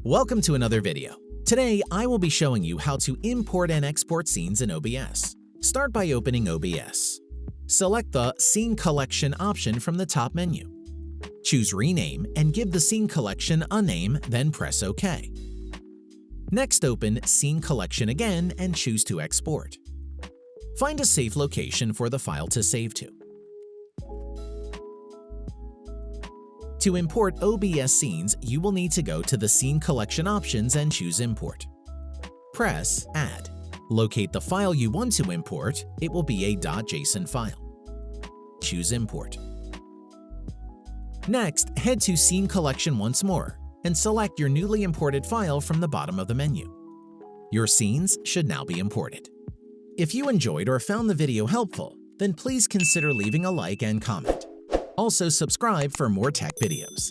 Welcome to another video. Today, I will be showing you how to import and export scenes in OBS. Start by opening OBS. Select the Scene Collection option from the top menu. Choose Rename and give the scene collection a name, then press OK. Next, open Scene Collection again and choose to export. Find a safe location for the file to save to. To import OBS Scenes, you will need to go to the Scene Collection options and choose Import. Press Add. Locate the file you want to import. It will be a .json file. Choose Import. Next, head to Scene Collection once more and select your newly imported file from the bottom of the menu. Your scenes should now be imported. If you enjoyed or found the video helpful, then please consider leaving a like and comment. Also, subscribe for more tech videos.